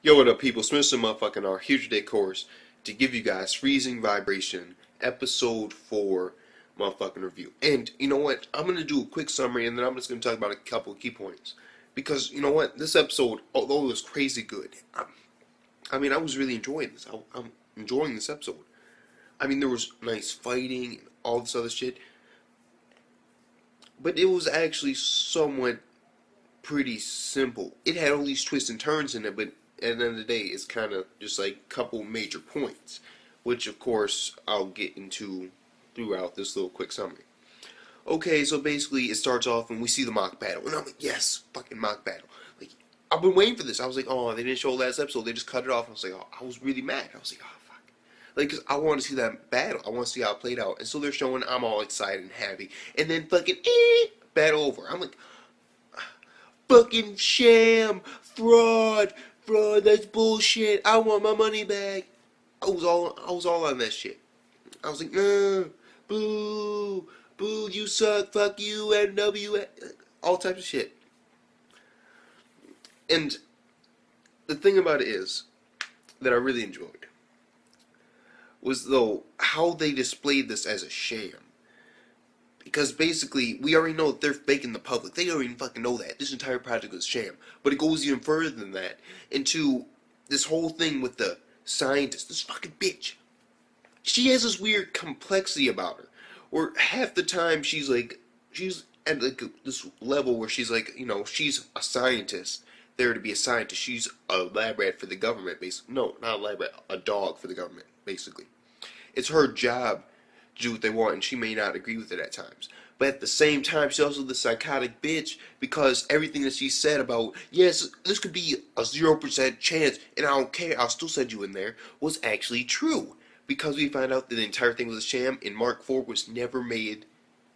Yo, what up, people? Smith and motherfucking are here today, course, to give you guys Freezing Vibration, episode 4 motherfucking review. And you know what? I'm gonna do a quick summary, and then I'm just gonna talk about a couple of key points. Because you know what? This episode, although it was crazy good, I was really enjoying this. I'm enjoying this episode. I mean, there was nice fighting and all this other shit, but it was actually somewhat pretty simple. It had all these twists and turns in it, but at the end of the day, it's kind of just like a couple major points, which of course I'll get into throughout this little quick summary. Okay, so basically it starts off and we see the mock battle, and I'm like, yes, fucking mock battle. Like, I've been waiting for this. I was like, oh, they didn't show last episode, they just cut it off. I was like, oh, I was really mad. I was like, oh, fuck. Like, cause I want to see that battle. I want to see how it played out. And so they're showing, I'm all excited and happy, and then fucking battle over. I'm like, fucking sham, fraud, that's bullshit. I want my money back. I was all on that shit. I was like, boo, you suck, fuck you, NW, all types of shit. And the thing about it is that I really enjoyed was though how they displayed this as a sham. Because basically, we already know that they're faking the public. They don't even fucking know that. This entire project was a sham. But it goes even further than that. Into this whole thing with the scientist. This fucking bitch. She has this weird complexity about her. Where half the time she's at like this level where she's like, you know, she's a scientist. There to be a scientist. She's a lab rat for the government, basically. No, not a lab rat. A dog for the government, basically. It's her job to do what they want, and she may not agree with it at times. But at the same time, she's also the psychotic bitch, because everything that she said about, yes, this could be a 0% chance, and I don't care, I'll still send you in there, was actually true. Because we find out that the entire thing was a sham, and Mark IV was never made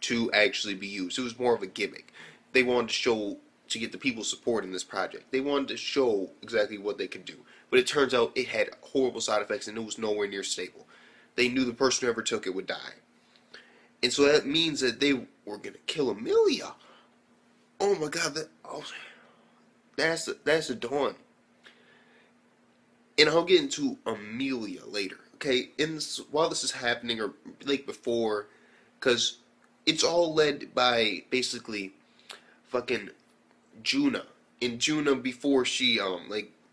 to actually be used. It was more of a gimmick. They wanted to show, to get the people's support in this project. They wanted to show exactly what they could do. But it turns out it had horrible side effects, and it was nowhere near stable. They knew the person who ever took it would die. And so that means that they were going to kill Amelia. Oh my god, that's a dawn. And I'll get into Amelia later, okay? While this is happening, or like before, because it's all led by basically fucking Juna. And Juna, before she,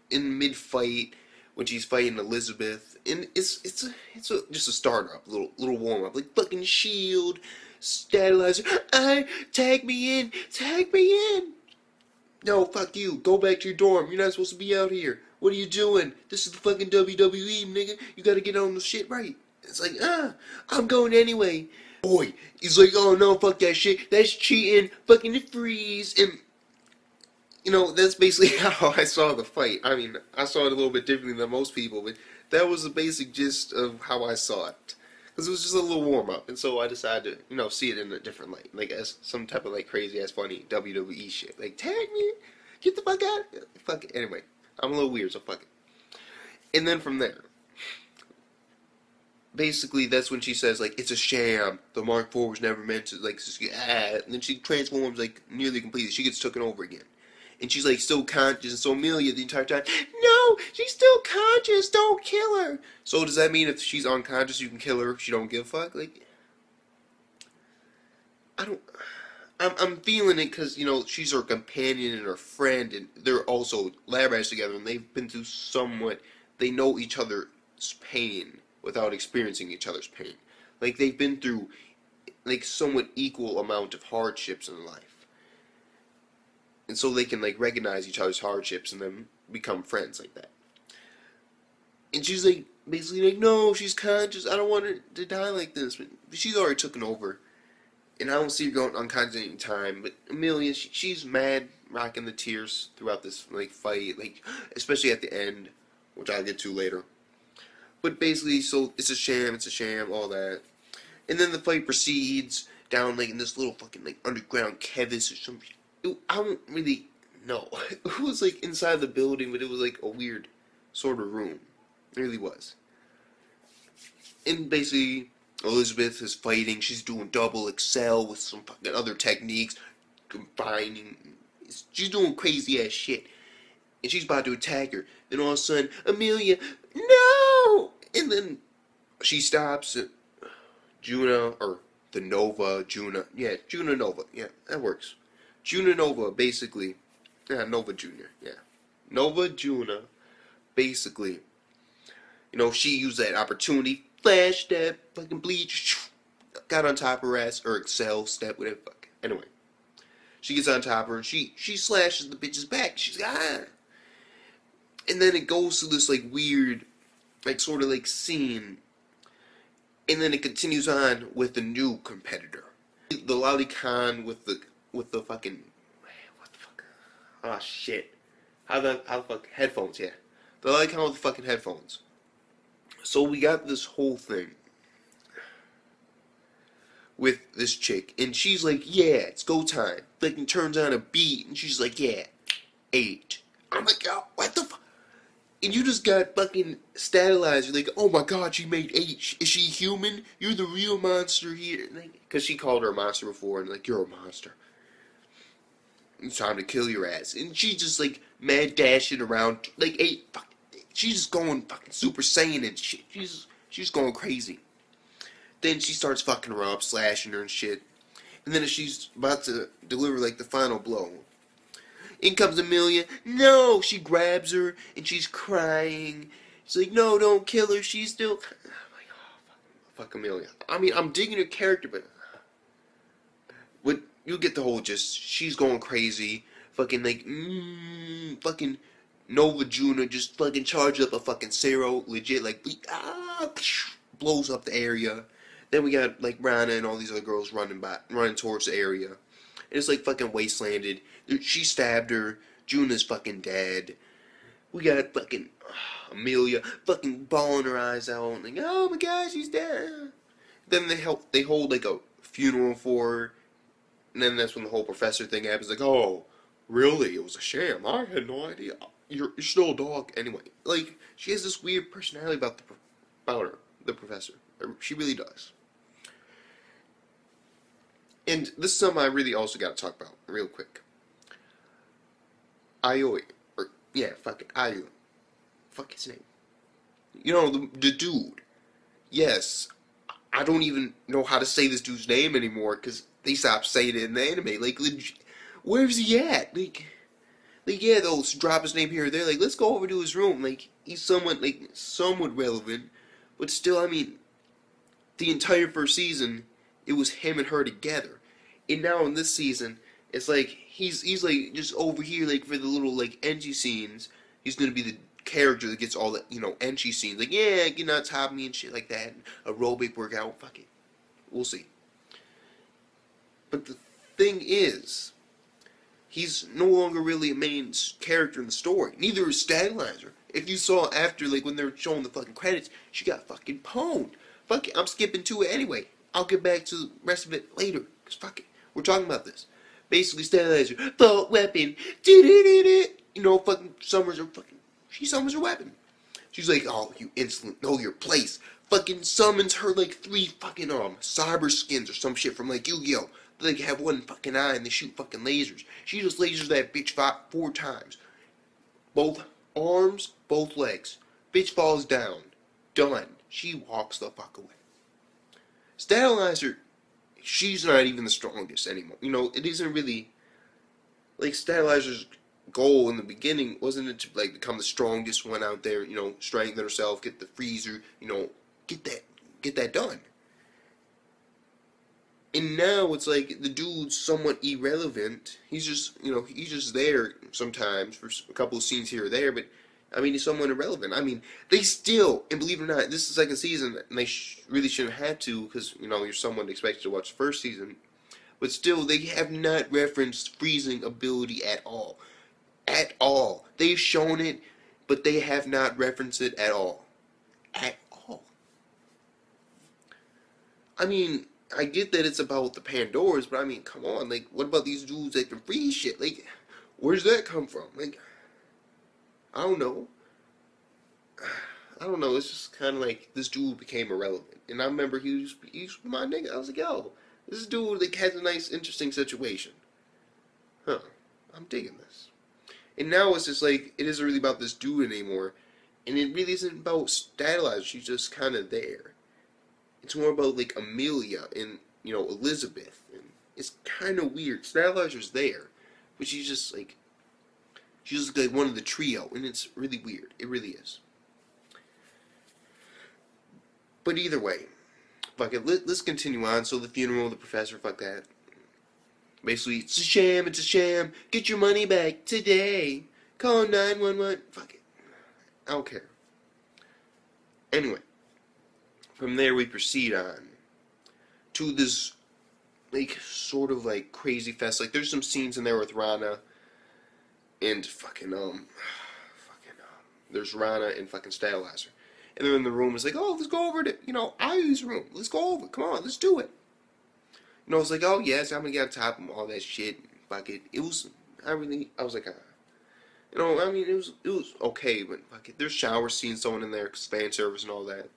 in mid-fight, when she's fighting Elizabeth, and it's just a startup, little warm up, like fucking shield, stabilizer, tag me in. No, fuck you, go back to your dorm. You're not supposed to be out here. What are you doing? This is the fucking WWE, nigga. You gotta get on the shit right. It's like, I'm going anyway. Boy, he's like, oh no, fuck that shit. That's cheating. Fucking freeze. And you know, that's basically how I saw the fight. I mean, I saw it a little bit differently than most people, but that was the basic gist of how I saw it. Because it was just a little warm-up, and so I decided to, you know, see it in a different light. Like, as some type of, like, crazy-ass funny WWE shit. Like, tag me! Get the fuck out! Fuck it. Anyway, I'm a little weird, so fuck it. And then from there, basically, that's when she says, like, it's a sham. The Mark IV was never meant to, like, and then she transforms, like, nearly completely. She gets taken over again. And she's like still conscious, and so Amelia the entire time, no, she's still conscious, don't kill her. So does that mean if she's unconscious you can kill her if she don't give a fuck? Like, I'm feeling it because, you know, she's her companion and her friend, and they're also lab rats together, and they've been through they know each other's pain without experiencing each other's pain. Like, they've been through, like, somewhat equal amount of hardships in life. And so they can, like, recognize each other's hardships and then become friends like that. And she's, like, basically like, no, she's conscious. I don't want her to die like this. But she's already taken over. And I don't see her going unconscious any time. But Amelia, she's mad, rocking the tears throughout this, like, fight. Like, especially at the end, which I'll get to later. But basically, so it's a sham, all that. And then the fight proceeds down, like, in this little fucking, like, underground crevice or something. I don't really know. It was like inside the building, but it was like a weird sort of room. It really was. And basically, Elizabeth is fighting. She's doing double excel with some fucking other techniques, combining. She's doing crazy ass shit. and she's about to attack her. Then all of a sudden, Amelia, no! And then she stops. Juna, or the Nova, Juna. Yeah, Juna Nova. Yeah, that works. Juna Nova, basically. Yeah, Nova Junior. Yeah. Nova Juna, basically. You know, she used that opportunity. Flash step, fucking bleach. Got on top of her ass, or Excel step, whatever. Anyway. She gets on top of her and she slashes the bitch's back. She's like, ah. And then it goes to this like weird, like sort of like scene. And then it continues on with the new competitor. The lolicon with the fucking, what the fuck? Oh shit. How the fuck? Headphones, yeah. The lolicon with the fucking headphones. So we got this whole thing with this chick, and she's like, yeah, it's go time. Fucking turns on a beat, and she's like, yeah, 8. I'm like, oh, what the fuck? And you just got fucking statalized. You're like, oh my god, she made 8. Is she human? You're the real monster here. Because she called her a monster before, and like, you're a monster. It's time to kill your ass. And she's just like, mad dashing around, like 8. Fuck, she's just going fucking Super Saiyan and shit. She's going crazy. Then she starts fucking her up, slashing her and shit. And then as she's about to deliver like the final blow, in comes Amelia. No, she grabs her and she's crying. She's like, no, don't kill her. She's still. I'm like, oh, fuck Amelia. I mean, I'm digging her character, but you get the whole gist. She's going crazy. Fucking like, fucking Nova Juna just fucking charge up a fucking Zero, legit like, blows up the area. Then we got like Rana and all these other girls running towards the area. And it's like fucking wastelanded. She stabbed her. Juna's fucking dead. We got fucking Amelia fucking bawling her eyes out. Like, oh my god, she's dead. Then they hold like a funeral for her. And then that's when the whole professor thing happens. Like, oh, really? It was a sham. I had no idea. You're still a dog. Anyway, like, she has this weird personality about her, the professor. She really does. And this is something I really also got to talk about real quick. Aoi, or yeah, fucking Ayo. Fuck his name. You know, the dude. Yes, I don't even know how to say this dude's name anymore because they stopped saying it in the anime. Like, where's he at? Like, yeah, they'll drop his name here or there. Like, let's go over to his room. Like, he's somewhat relevant, but still, I mean, the entire first season, it was him and her together. And now in this season, it's like he's like just over here like for the little like ecchi scenes. He's gonna be the character that gets all the, you know, ecchi scenes. Like, yeah, get on top of me and shit like that. Aerobic workout, fuck it. We'll see. But the thing is, he's no longer really a main character in the story. Neither is Stabilizer. If you saw after, like, when they were showing the fucking credits, she got fucking pwned. Fuck it, I'm skipping to it anyway. I'll get back to the rest of it later. Because fuck it, we're talking about this. Basically, Stabilizer, bolt weapon, you know, fucking she summons her weapon. She's like, oh, you instantly know your place. Fucking summons her, like, 3 fucking, cyber skins or some shit from, like, Yu-Gi-Oh! They have one fucking eye and they shoot fucking lasers. She just lasers that bitch 4 times. Both arms, both legs. Bitch falls down. Done. She walks the fuck away. Stabilizer, she's not even the strongest anymore. You know, it isn't really, like, Stabilizer's goal in the beginning wasn't it to, like, become the strongest one out there, you know, strengthen herself, get the freezer, you know, get that done. And now it's like the dude's somewhat irrelevant. He's just, you know, he's just there sometimes for a couple of scenes here or there, but I mean, he's somewhat irrelevant. I mean, they still, and believe it or not, this is the 2nd season, and they really shouldn't have to, because, you know, you're somewhat expected to watch the 1st season, but still, they have not referenced freezing ability at all. At all. They've shown it, but they have not referenced it at all. At all. I mean, I get that it's about the Pandoras, but I mean, come on, like, what about these dudes that can freeze shit? Like, where's that come from? Like, I don't know. It's just kind of like this dude became irrelevant. And I remember he was my nigga. I was like, yo, this dude like has a nice, interesting situation. Huh. I'm digging this. And now it's just like, it isn't really about this dude anymore. And it really isn't about Stylizer. She's just kind of there. It's more about like Amelia and, you know, Elizabeth. And it's kind of weird. Stylizer's there, but she's just like one of the trio, and it's really weird. It really is. But either way, fuck it. Let's continue on. So the funeral, the professor, fuck that. Basically, it's a sham. It's a sham. Get your money back today. Call 911. Fuck it. I don't care. Anyway, from there we proceed on to this, like, sort of like crazy fest. Like, there's some scenes in there with Rana and there's Rana and fucking Stylizer. And they're in the room. It's like, oh, let's go over to, you know, Ivy's room. Let's go over. Come on, let's do it. You know, it's like, oh, yes, I'm going to get on top of all that shit. Fuck it. I was like, you know, I mean, it was okay, but fuck it. There's shower scenes, someone in there, fan service and all that.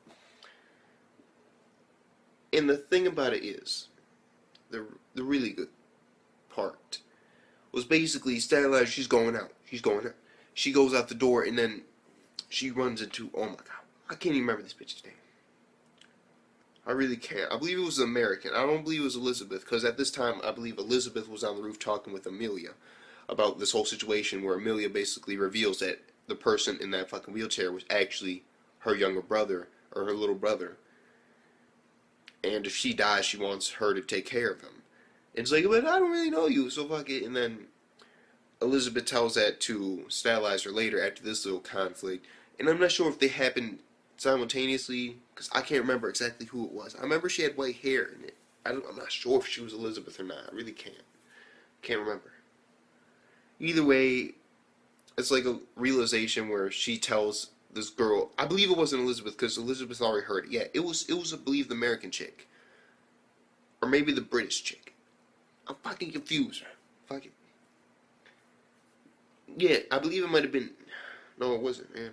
And the thing about it is, the really good part was basically Stylizer, she's going out. She goes out the door, and then she runs into, oh my god, I can't even remember this bitch's name. I really can't. I believe it was American. I don't believe it was Elizabeth, because at this time, I believe Elizabeth was on the roof talking with Amelia about this whole situation where Amelia basically reveals that the person in that fucking wheelchair was actually her younger brother, or her little brother. And if she dies, she wants her to take care of him. And it's like, but I don't really know you, so fuck it. And then Elizabeth tells that to Stylizer later after this little conflict. And I'm not sure if they happened simultaneously, because I can't remember exactly who it was. I remember she had white hair in it. I'm not sure if she was Elizabeth or not. I really can't remember. Either way, it's like a realization where she tells this girl, I believe it wasn't Elizabeth, because Elizabeth already heard it. Yeah, it was I believe, the American chick. Or maybe the British chick. I'm fucking confused. Fuck it. Yeah, I believe it might have been, no, it wasn't, man.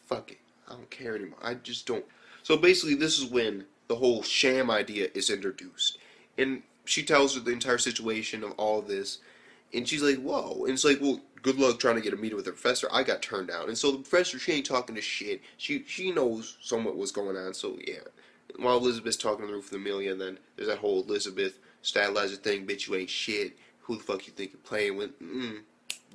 Fuck it. I don't care anymore. I just don't. So basically, this is when the whole sham idea is introduced. And she tells her the entire situation of all this. And she's like, whoa. And it's like, well, good luck trying to get a meeting with the professor. I got turned down. And so the professor, she ain't talking to shit. She knows somewhat what's going on. So, yeah. While Elizabeth's talking on the roof with Amelia, and then there's that whole Elizabeth Stylizer thing. Bitch, you ain't shit. Who the fuck you think you're playing with?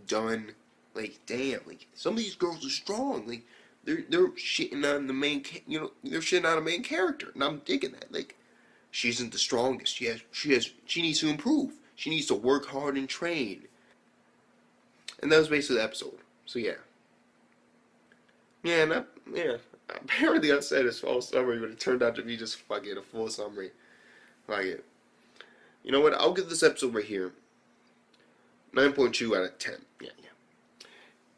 Done. Like, damn. Like, some of these girls are strong. Like, they're shitting on the main, they're shitting on a main character. And I'm digging that. Like, she isn't the strongest. She needs to improve. She needs to work hard and train. And that was basically the episode. So yeah. Apparently I said it's false summary, but it turned out to be just fucking a full summary. Like it. You know what? I'll give this episode right here 9.2 out of 10. Yeah.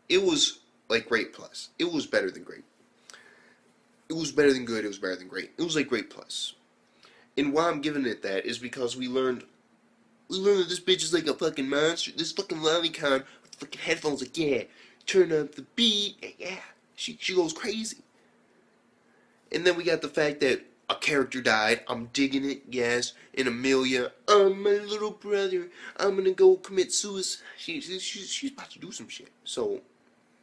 It was like great plus. It was better than great. It was better than good. It was better than great. It was like great plus. And why I'm giving it that is because we learned that this bitch is like a fucking monster. This fucking lolicon with fucking headphones, like, yeah, turn up the beat, yeah. She goes crazy. And then we got the fact that a character died. I'm digging it, yes. And Amelia, my little brother, I'm gonna go commit suicide. She's about to do some shit. So,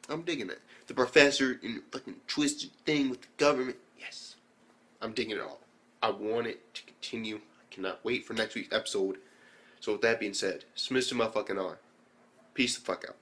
I'm digging it. The professor and the fucking twisted thing with the government, yes. I'm digging it all. I want it to continue. I cannot wait for next week's episode. So with that being said, Smith to my fucking R. Peace the fuck out.